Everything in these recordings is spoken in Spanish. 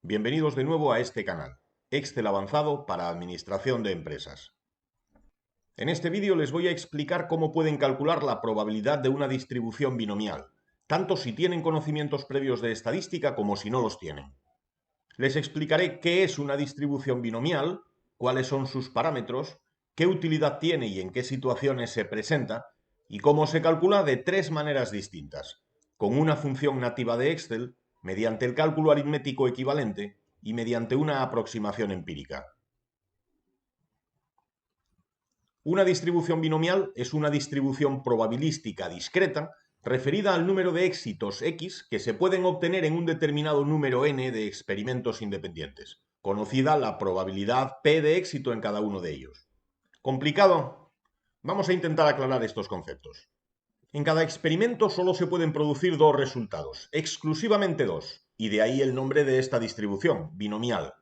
Bienvenidos de nuevo a este canal, Excel avanzado para administración de empresas. En este vídeo les voy a explicar cómo pueden calcular la probabilidad de una distribución binomial, tanto si tienen conocimientos previos de estadística como si no los tienen. Les explicaré qué es una distribución binomial, cuáles son sus parámetros, qué utilidad tiene y en qué situaciones se presenta, y cómo se calcula de tres maneras distintas, con una función nativa de Excel, mediante el cálculo aritmético equivalente y mediante una aproximación empírica. Una distribución binomial es una distribución probabilística discreta referida al número de éxitos X que se pueden obtener en un determinado número n de experimentos independientes, conocida la probabilidad P de éxito en cada uno de ellos. ¿Complicado? Vamos a intentar aclarar estos conceptos. En cada experimento solo se pueden producir dos resultados, exclusivamente dos, y de ahí el nombre de esta distribución, binomial.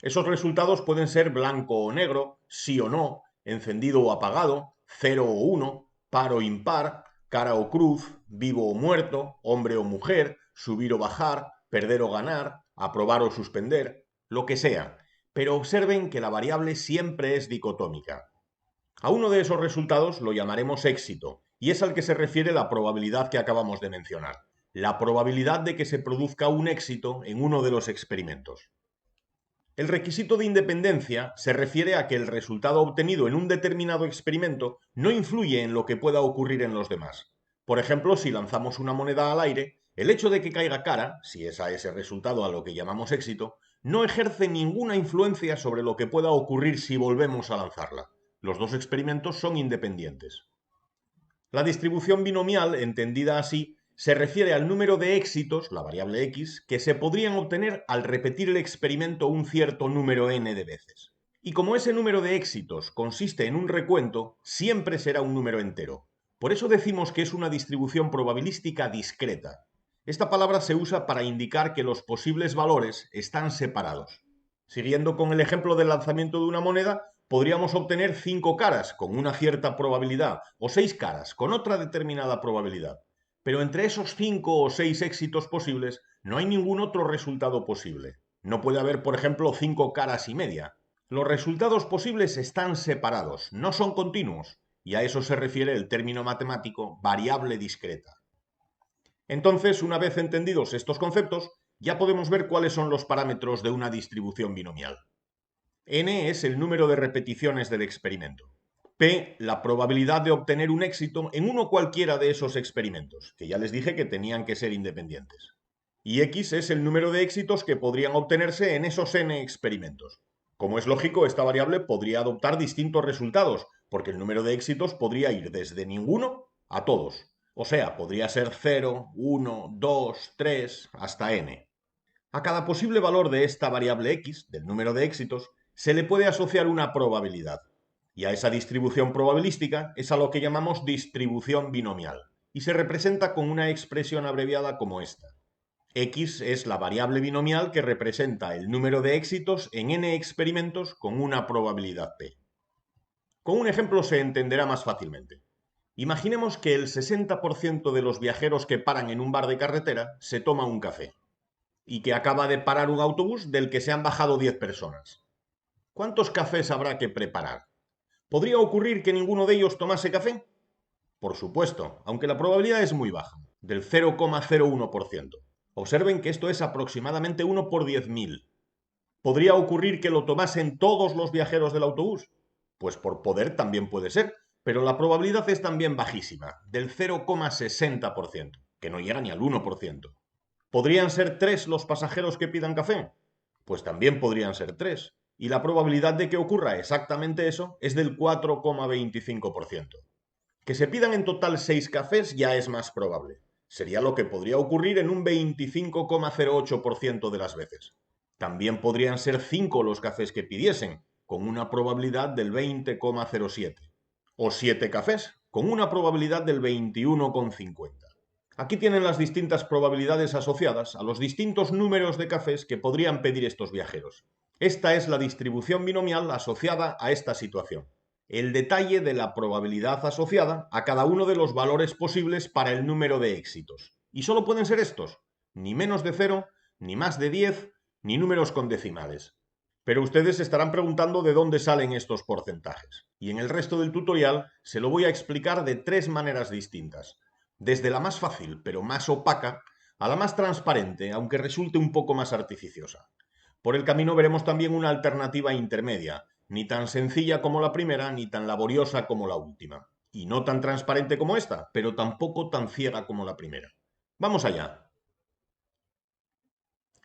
Esos resultados pueden ser blanco o negro, sí o no, encendido o apagado, 0 o 1, par o impar, cara o cruz, vivo o muerto, hombre o mujer, subir o bajar, perder o ganar, aprobar o suspender, lo que sea. Pero observen que la variable siempre es dicotómica. A uno de esos resultados lo llamaremos éxito, y es al que se refiere la probabilidad que acabamos de mencionar, la probabilidad de que se produzca un éxito en uno de los experimentos. El requisito de independencia se refiere a que el resultado obtenido en un determinado experimento no influye en lo que pueda ocurrir en los demás. Por ejemplo, si lanzamos una moneda al aire, el hecho de que caiga cara, si es a ese resultado a lo que llamamos éxito, no ejerce ninguna influencia sobre lo que pueda ocurrir si volvemos a lanzarla. Los dos experimentos son independientes. La distribución binomial, entendida así, se refiere al número de éxitos, la variable X, que se podrían obtener al repetir el experimento un cierto número n de veces. Y como ese número de éxitos consiste en un recuento, siempre será un número entero. Por eso decimos que es una distribución probabilística discreta. Esta palabra se usa para indicar que los posibles valores están separados. Siguiendo con el ejemplo del lanzamiento de una moneda, podríamos obtener 5 caras con una cierta probabilidad o 6 caras con otra determinada probabilidad. Pero entre esos 5 o 6 éxitos posibles no hay ningún otro resultado posible. No puede haber, por ejemplo, 5 caras y media. Los resultados posibles están separados, no son continuos, y a eso se refiere el término matemático variable discreta. Entonces, una vez entendidos estos conceptos, ya podemos ver cuáles son los parámetros de una distribución binomial. N es el número de repeticiones del experimento. P, la probabilidad de obtener un éxito en uno cualquiera de esos experimentos, que ya les dije que tenían que ser independientes. Y X es el número de éxitos que podrían obtenerse en esos N experimentos. Como es lógico, esta variable podría adoptar distintos resultados, porque el número de éxitos podría ir desde ninguno a todos. O sea, podría ser 0, 1, 2, 3, hasta N. A cada posible valor de esta variable X, del número de éxitos, se le puede asociar una probabilidad. Y a esa distribución probabilística es a lo que llamamos distribución binomial, y se representa con una expresión abreviada como esta. X es la variable binomial que representa el número de éxitos en n experimentos con una probabilidad p. Con un ejemplo se entenderá más fácilmente. Imaginemos que el 60% de los viajeros que paran en un bar de carretera se toma un café y que acaba de parar un autobús del que se han bajado 10 personas. ¿Cuántos cafés habrá que preparar? ¿Podría ocurrir que ninguno de ellos tomase café? Por supuesto, aunque la probabilidad es muy baja, del 0,01%. Observen que esto es aproximadamente 1 por 10.000. ¿Podría ocurrir que lo tomasen todos los viajeros del autobús? Pues por poder también puede ser, pero la probabilidad es también bajísima, del 0,60%, que no llega ni al 1%. ¿Podrían ser 3 los pasajeros que pidan café? Pues también podrían ser 3. Y la probabilidad de que ocurra exactamente eso es del 4,25%. Que se pidan en total 6 cafés ya es más probable. Sería lo que podría ocurrir en un 25,08% de las veces. También podrían ser 5 los cafés que pidiesen, con una probabilidad del 20,07. O 7 cafés, con una probabilidad del 21,50. Aquí tienen las distintas probabilidades asociadas a los distintos números de cafés que podrían pedir estos viajeros. Esta es la distribución binomial asociada a esta situación. El detalle de la probabilidad asociada a cada uno de los valores posibles para el número de éxitos. Y solo pueden ser estos, ni menos de 0, ni más de 10, ni números con decimales. Pero ustedes se estarán preguntando de dónde salen estos porcentajes. Y en el resto del tutorial se lo voy a explicar de tres maneras distintas. Desde la más fácil, pero más opaca, a la más transparente, aunque resulte un poco más artificiosa. Por el camino veremos también una alternativa intermedia, ni tan sencilla como la primera, ni tan laboriosa como la última. Y no tan transparente como esta, pero tampoco tan ciega como la primera. Vamos allá.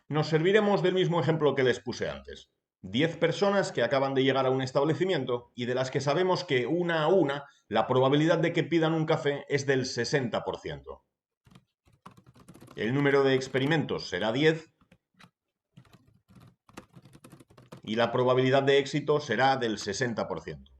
Nos serviremos del mismo ejemplo que les puse antes. 10 personas que acaban de llegar a un establecimiento y de las que sabemos que una a una la probabilidad de que pidan un café es del 60%. El número de experimentos será 10 y la probabilidad de éxito será del 60%.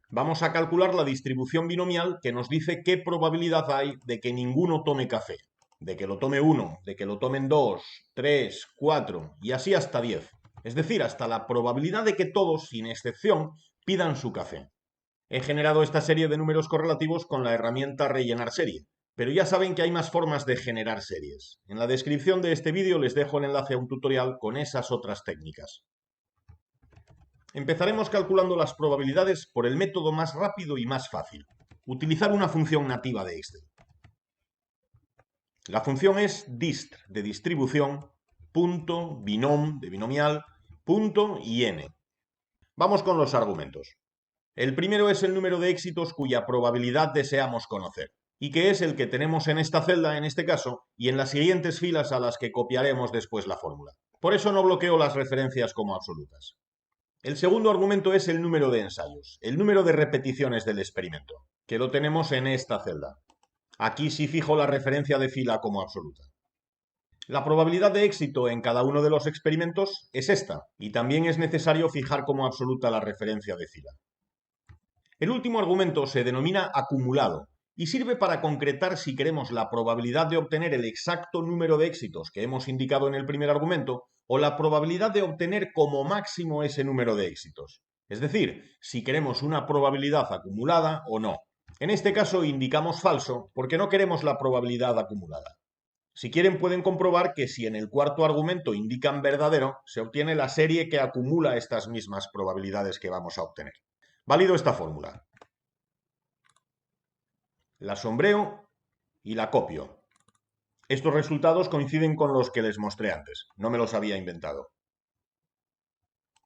Vamos a calcular la distribución binomial que nos dice qué probabilidad hay de que ninguno tome café, de que lo tome uno, de que lo tomen 2, 3, 4 y así hasta 10. Es decir, hasta la probabilidad de que todos, sin excepción, pidan su café. He generado esta serie de números correlativos con la herramienta rellenar serie, pero ya saben que hay más formas de generar series. En la descripción de este vídeo les dejo el enlace a un tutorial con esas otras técnicas. Empezaremos calculando las probabilidades por el método más rápido y más fácil, utilizar una función nativa de Excel. La función es dist de distribución, punto, binom de binomial, punto y n. Vamos con los argumentos. El primero es el número de éxitos cuya probabilidad deseamos conocer, y que es el que tenemos en esta celda, en este caso, y en las siguientes filas a las que copiaremos después la fórmula. Por eso no bloqueo las referencias como absolutas. El segundo argumento es el número de ensayos, el número de repeticiones del experimento, que lo tenemos en esta celda. Aquí sí fijo la referencia de fila como absoluta. La probabilidad de éxito en cada uno de los experimentos es esta, y también es necesario fijar como absoluta la referencia de fila. El último argumento se denomina acumulado y sirve para concretar si queremos la probabilidad de obtener el exacto número de éxitos que hemos indicado en el primer argumento o la probabilidad de obtener como máximo ese número de éxitos. Es decir, si queremos una probabilidad acumulada o no. En este caso indicamos falso porque no queremos la probabilidad acumulada. Si quieren pueden comprobar que si en el cuarto argumento indican verdadero, se obtiene la serie que acumula estas mismas probabilidades que vamos a obtener. Valido esta fórmula. La sombreo y la copio. Estos resultados coinciden con los que les mostré antes, no me los había inventado.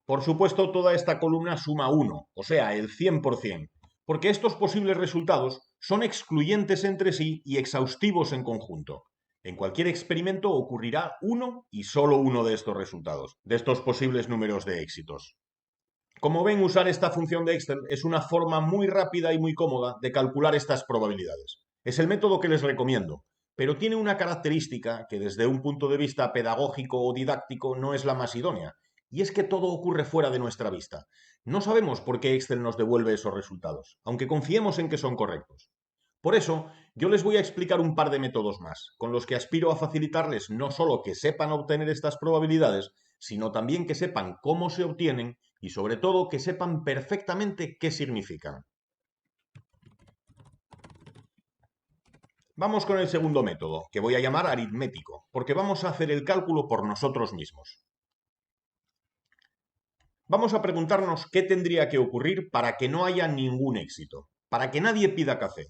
Por supuesto, toda esta columna suma 1, o sea, el 100%, porque estos posibles resultados son excluyentes entre sí y exhaustivos en conjunto. En cualquier experimento ocurrirá uno y solo uno de estos resultados, de estos posibles números de éxitos. Como ven, usar esta función de Excel es una forma muy rápida y muy cómoda de calcular estas probabilidades. Es el método que les recomiendo, pero tiene una característica que desde un punto de vista pedagógico o didáctico no es la más idónea, y es que todo ocurre fuera de nuestra vista. No sabemos por qué Excel nos devuelve esos resultados, aunque confiemos en que son correctos. Por eso, yo les voy a explicar un par de métodos más, con los que aspiro a facilitarles no solo que sepan obtener estas probabilidades, sino también que sepan cómo se obtienen y sobre todo que sepan perfectamente qué significan. Vamos con el segundo método, que voy a llamar aritmético, porque vamos a hacer el cálculo por nosotros mismos. Vamos a preguntarnos qué tendría que ocurrir para que no haya ningún éxito, para que nadie pida café.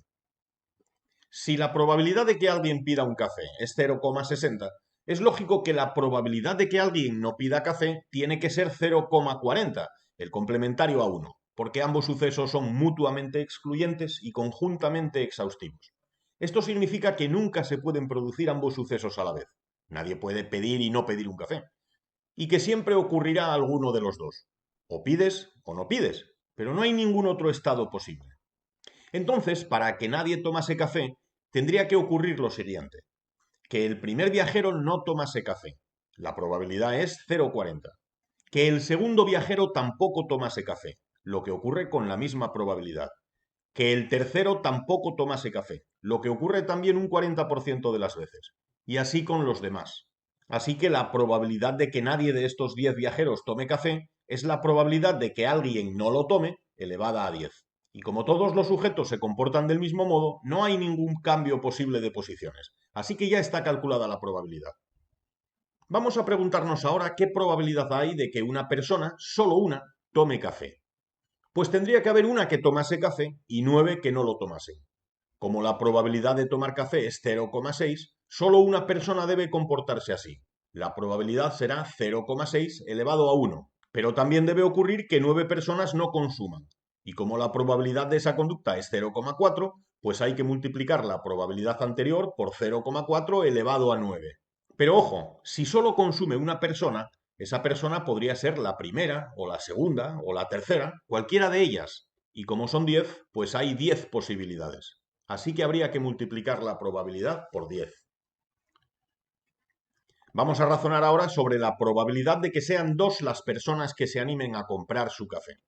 Si la probabilidad de que alguien pida un café es 0,60, es lógico que la probabilidad de que alguien no pida café tiene que ser 0,40, el complementario a 1, porque ambos sucesos son mutuamente excluyentes y conjuntamente exhaustivos. Esto significa que nunca se pueden producir ambos sucesos a la vez. Nadie puede pedir y no pedir un café. Y que siempre ocurrirá alguno de los dos. O pides o no pides, pero no hay ningún otro estado posible. Entonces, para que nadie tomase café, tendría que ocurrir lo siguiente: que el primer viajero no tomase café. La probabilidad es 0,40. Que el segundo viajero tampoco tomase café, lo que ocurre con la misma probabilidad. Que el tercero tampoco tomase café, lo que ocurre también un 40% de las veces. Y así con los demás. Así que la probabilidad de que nadie de estos 10 viajeros tome café es la probabilidad de que alguien no lo tome elevada a 10. Y como todos los sujetos se comportan del mismo modo, no hay ningún cambio posible de posiciones. Así que ya está calculada la probabilidad. Vamos a preguntarnos ahora qué probabilidad hay de que una persona, solo una, tome café. Pues tendría que haber una que tomase café y 9 que no lo tomasen. Como la probabilidad de tomar café es 0,6, solo una persona debe comportarse así. La probabilidad será 0,6 elevado a 1, pero también debe ocurrir que 9 personas no consuman. Y como la probabilidad de esa conducta es 0,4, pues hay que multiplicar la probabilidad anterior por 0,4 elevado a 9. Pero ojo, si solo consume una persona, esa persona podría ser la primera, o la segunda, o la tercera, cualquiera de ellas. Y como son 10, pues hay 10 posibilidades. Así que habría que multiplicar la probabilidad por 10. Vamos a razonar ahora sobre la probabilidad de que sean 2 las personas que se animen a comprar su café.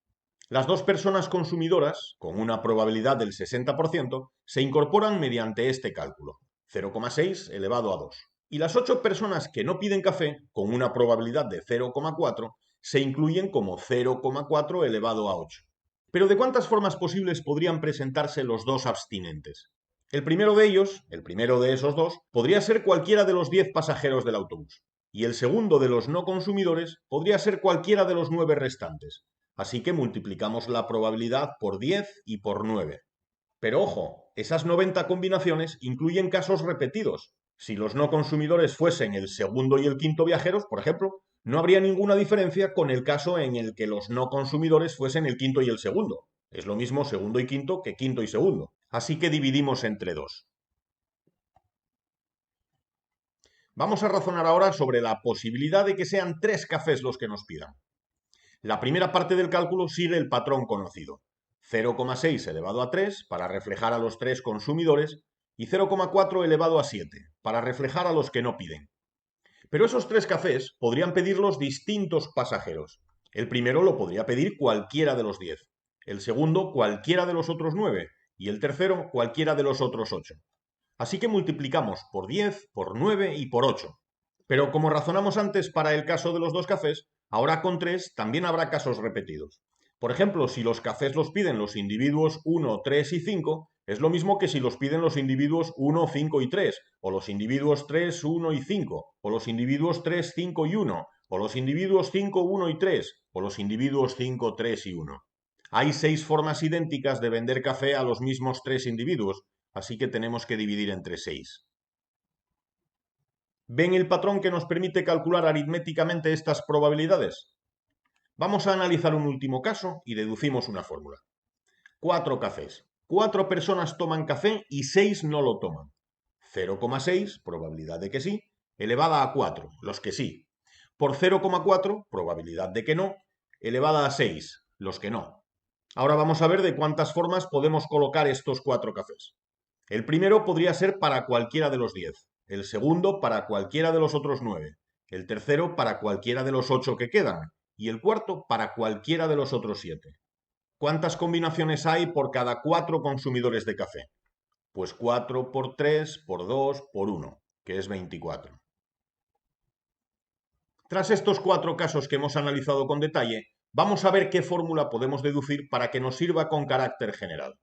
Las 2 personas consumidoras, con una probabilidad del 60%, se incorporan mediante este cálculo, 0,6 elevado a 2. Y las 8 personas que no piden café, con una probabilidad de 0,4, se incluyen como 0,4 elevado a 8. Pero ¿de cuántas formas posibles podrían presentarse los dos abstinentes? El primero de ellos, el primero de esos dos, podría ser cualquiera de los 10 pasajeros del autobús. Y el segundo de los no consumidores podría ser cualquiera de los 9 restantes. Así que multiplicamos la probabilidad por 10 y por 9. Pero ojo, esas 90 combinaciones incluyen casos repetidos. Si los no consumidores fuesen el segundo y el quinto viajeros, por ejemplo, no habría ninguna diferencia con el caso en el que los no consumidores fuesen el quinto y el segundo. Es lo mismo segundo y quinto que quinto y segundo. Así que dividimos entre 2. Vamos a razonar ahora sobre la posibilidad de que sean 3 cafés los que nos pidan. La primera parte del cálculo sigue el patrón conocido. 0,6 elevado a 3 para reflejar a los 3 consumidores y 0,4 elevado a 7 para reflejar a los que no piden. Pero esos 3 cafés podrían pedirlos distintos pasajeros. El primero lo podría pedir cualquiera de los 10, el segundo cualquiera de los otros 9 y el tercero cualquiera de los otros 8. Así que multiplicamos por 10, por 9 y por 8. Pero como razonamos antes para el caso de los 2 cafés, ahora con 3 también habrá casos repetidos. Por ejemplo, si los cafés los piden los individuos 1, 3 y 5, es lo mismo que si los piden los individuos 1, 5 y 3, o los individuos 3, 1 y 5, o los individuos 3, 5 y 1, o los individuos 5, 1 y 3, o los individuos 5, 3 y 1. Hay 6 formas idénticas de vender café a los mismos 3 individuos, así que tenemos que dividir entre 6. ¿Ven el patrón que nos permite calcular aritméticamente estas probabilidades? Vamos a analizar un último caso y deducimos una fórmula. 4 cafés. 4 personas toman café y 6 no lo toman. 0,6, probabilidad de que sí, elevada a 4, los que sí. Por 0,4, probabilidad de que no, elevada a 6, los que no. Ahora vamos a ver de cuántas formas podemos colocar estos 4 cafés. El primero podría ser para cualquiera de los 10, el segundo para cualquiera de los otros 9, el tercero para cualquiera de los 8 que quedan y el cuarto para cualquiera de los otros 7. ¿Cuántas combinaciones hay por cada 4 consumidores de café? Pues 4 por 3 por 2 por 1, que es 24. Tras estos 4 casos que hemos analizado con detalle, vamos a ver qué fórmula podemos deducir para que nos sirva con carácter general.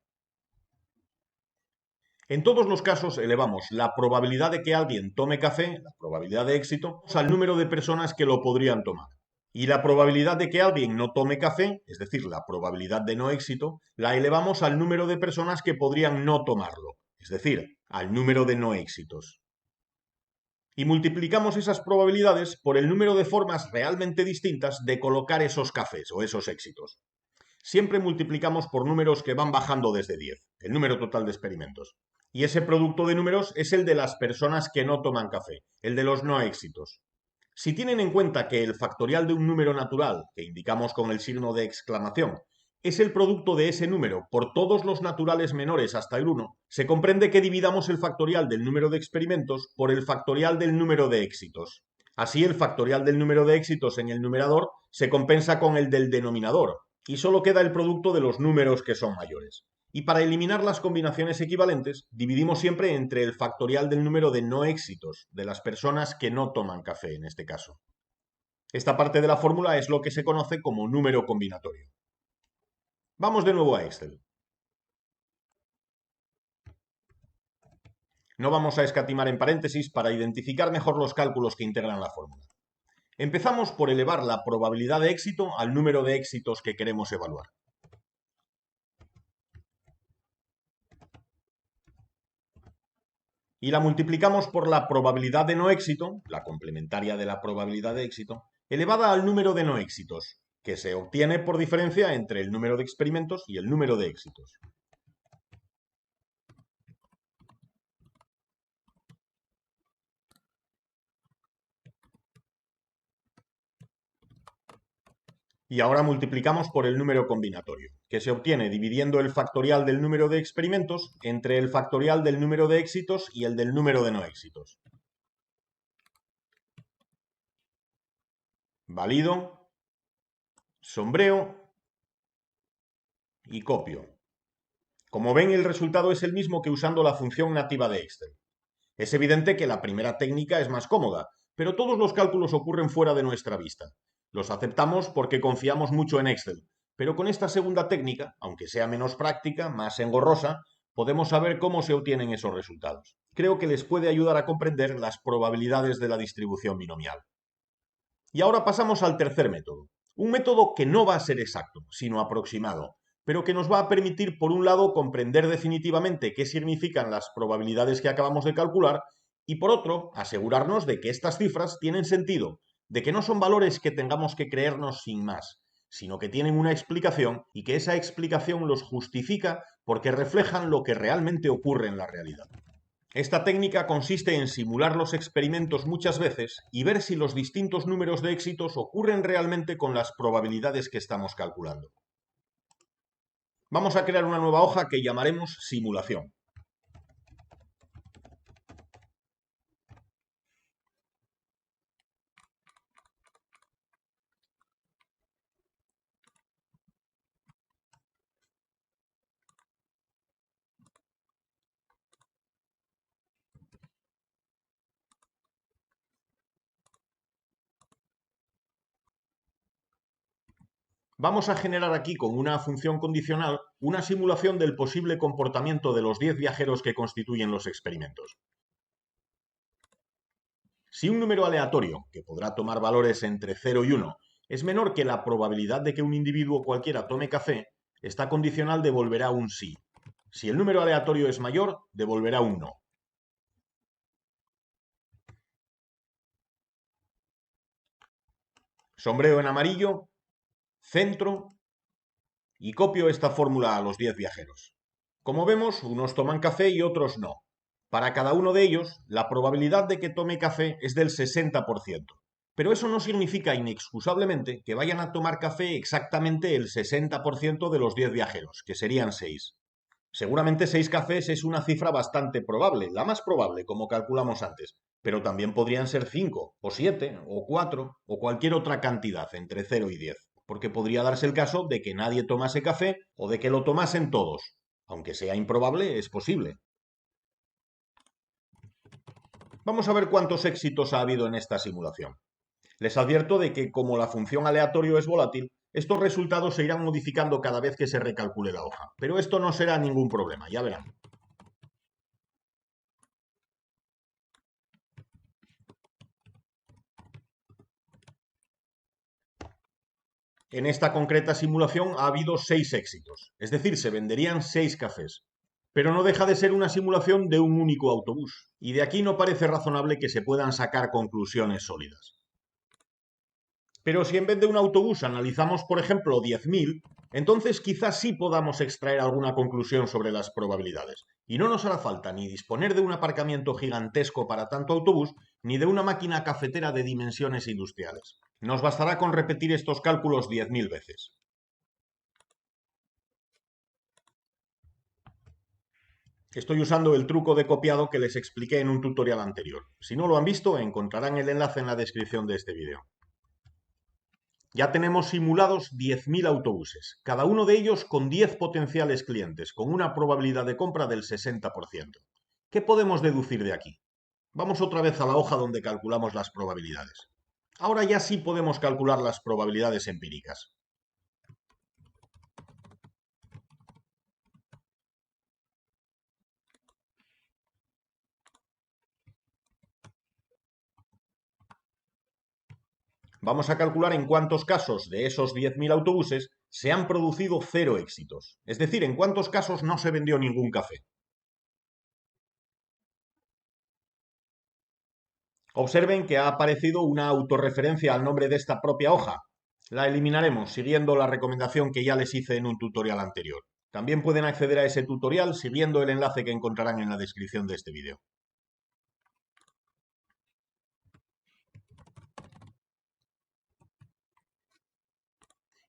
En todos los casos elevamos la probabilidad de que alguien tome café, la probabilidad de éxito, al número de personas que lo podrían tomar. Y la probabilidad de que alguien no tome café, es decir, la probabilidad de no éxito, la elevamos al número de personas que podrían no tomarlo, es decir, al número de no éxitos. Y multiplicamos esas probabilidades por el número de formas realmente distintas de colocar esos cafés o esos éxitos. Siempre multiplicamos por números que van bajando desde 10, el número total de experimentos. Y ese producto de números es el de las personas que no toman café, el de los no éxitos. Si tienen en cuenta que el factorial de un número natural, que indicamos con el signo de exclamación, es el producto de ese número por todos los naturales menores hasta el 1, se comprende que dividamos el factorial del número de experimentos por el factorial del número de éxitos. Así, el factorial del número de éxitos en el numerador se compensa con el del denominador, y solo queda el producto de los números que son mayores. Y para eliminar las combinaciones equivalentes, dividimos siempre entre el factorial del número de no éxitos, de las personas que no toman café en este caso. Esta parte de la fórmula es lo que se conoce como número combinatorio. Vamos de nuevo a Excel. No vamos a escatimar en paréntesis para identificar mejor los cálculos que integran la fórmula. Empezamos por elevar la probabilidad de éxito al número de éxitos que queremos evaluar. Y la multiplicamos por la probabilidad de no éxito, la complementaria de la probabilidad de éxito, elevada al número de no éxitos, que se obtiene por diferencia entre el número de experimentos y el número de éxitos. Y ahora multiplicamos por el número combinatorio, que se obtiene dividiendo el factorial del número de experimentos entre el factorial del número de éxitos y el del número de no éxitos. Valido, sombreo y copio. Como ven, el resultado es el mismo que usando la función nativa de Excel. Es evidente que la primera técnica es más cómoda, pero todos los cálculos ocurren fuera de nuestra vista. Los aceptamos porque confiamos mucho en Excel, pero con esta segunda técnica, aunque sea menos práctica, más engorrosa, podemos saber cómo se obtienen esos resultados. Creo que les puede ayudar a comprender las probabilidades de la distribución binomial. Y ahora pasamos al tercer método. Un método que no va a ser exacto, sino aproximado, pero que nos va a permitir, por un lado, comprender definitivamente qué significan las probabilidades que acabamos de calcular y, por otro, asegurarnos de que estas cifras tienen sentido, de que no son valores que tengamos que creernos sin más, sino que tienen una explicación y que esa explicación los justifica porque reflejan lo que realmente ocurre en la realidad. Esta técnica consiste en simular los experimentos muchas veces y ver si los distintos números de éxitos ocurren realmente con las probabilidades que estamos calculando. Vamos a crear una nueva hoja que llamaremos simulación. Vamos a generar aquí con una función condicional una simulación del posible comportamiento de los 10 viajeros que constituyen los experimentos. Si un número aleatorio, que podrá tomar valores entre 0 y 1, es menor que la probabilidad de que un individuo cualquiera tome café, esta condicional devolverá un sí. Si el número aleatorio es mayor, devolverá un no. Sombreo en amarillo, centro y copio esta fórmula a los 10 viajeros. Como vemos, unos toman café y otros no. Para cada uno de ellos, la probabilidad de que tome café es del 60%. Pero eso no significa inexcusablemente que vayan a tomar café exactamente el 60% de los 10 viajeros, que serían 6. Seguramente 6 cafés es una cifra bastante probable, la más probable, como calculamos antes, pero también podrían ser 5, o 7, o 4, o cualquier otra cantidad entre 0 y 10, porque podría darse el caso de que nadie tomase café o de que lo tomasen todos. Aunque sea improbable, es posible. Vamos a ver cuántos éxitos ha habido en esta simulación. Les advierto de que, como la función aleatorio es volátil, estos resultados se irán modificando cada vez que se recalcule la hoja, pero esto no será ningún problema, ya verán. En esta concreta simulación ha habido 6 éxitos, es decir, se venderían 6 cafés. Pero no deja de ser una simulación de un único autobús, y de aquí no parece razonable que se puedan sacar conclusiones sólidas. Pero si en vez de un autobús analizamos, por ejemplo, 10.000, entonces quizás sí podamos extraer alguna conclusión sobre las probabilidades. Y no nos hará falta ni disponer de un aparcamiento gigantesco para tanto autobús, ni de una máquina cafetera de dimensiones industriales. Nos bastará con repetir estos cálculos 10.000 veces. Estoy usando el truco de copiado que les expliqué en un tutorial anterior. Si no lo han visto, encontrarán el enlace en la descripción de este vídeo. Ya tenemos simulados 10.000 autobuses, cada uno de ellos con 10 potenciales clientes, con una probabilidad de compra del 60%. ¿Qué podemos deducir de aquí? Vamos otra vez a la hoja donde calculamos las probabilidades. Ahora ya sí podemos calcular las probabilidades empíricas. Vamos a calcular en cuántos casos de esos 10.000 autobuses se han producido 0 éxitos. Es decir, en cuántos casos no se vendió ningún café. Observen que ha aparecido una autorreferencia al nombre de esta propia hoja. La eliminaremos siguiendo la recomendación que ya les hice en un tutorial anterior. También pueden acceder a ese tutorial siguiendo el enlace que encontrarán en la descripción de este vídeo.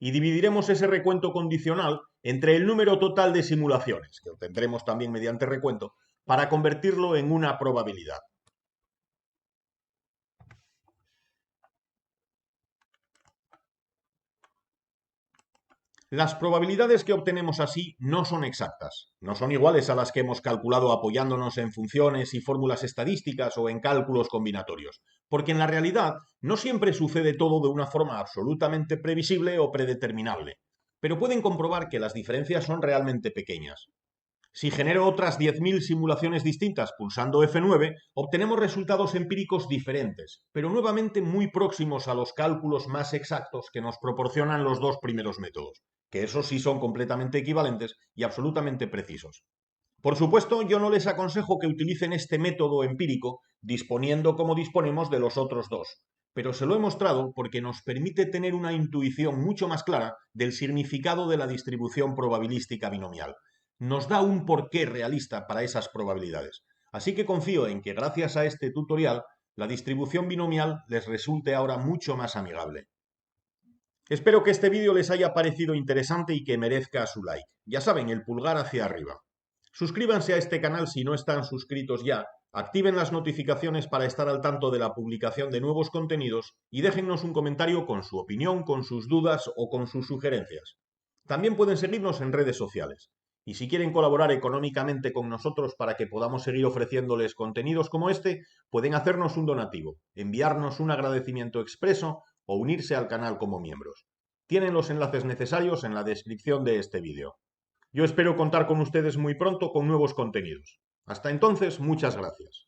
Y dividiremos ese recuento condicional entre el número total de simulaciones, que obtendremos también mediante recuento, para convertirlo en una probabilidad. Las probabilidades que obtenemos así no son exactas, no son iguales a las que hemos calculado apoyándonos en funciones y fórmulas estadísticas o en cálculos combinatorios, porque en la realidad no siempre sucede todo de una forma absolutamente previsible o predeterminable, pero pueden comprobar que las diferencias son realmente pequeñas. Si genero otras 10.000 simulaciones distintas pulsando F9, obtenemos resultados empíricos diferentes, pero nuevamente muy próximos a los cálculos más exactos que nos proporcionan los dos primeros métodos, que esos sí son completamente equivalentes y absolutamente precisos. Por supuesto, yo no les aconsejo que utilicen este método empírico disponiendo como disponemos de los otros dos, pero se lo he mostrado porque nos permite tener una intuición mucho más clara del significado de la distribución probabilística binomial. Nos da un porqué realista para esas probabilidades. Así que confío en que gracias a este tutorial la distribución binomial les resulte ahora mucho más amigable. Espero que este vídeo les haya parecido interesante y que merezca su like. Ya saben, el pulgar hacia arriba. Suscríbanse a este canal si no están suscritos ya, activen las notificaciones para estar al tanto de la publicación de nuevos contenidos y déjennos un comentario con su opinión, con sus dudas o con sus sugerencias. También pueden seguirnos en redes sociales. Y si quieren colaborar económicamente con nosotros para que podamos seguir ofreciéndoles contenidos como este, pueden hacernos un donativo, enviarnos un agradecimiento expreso o unirse al canal como miembros. Tienen los enlaces necesarios en la descripción de este vídeo. Yo espero contar con ustedes muy pronto con nuevos contenidos. Hasta entonces, muchas gracias.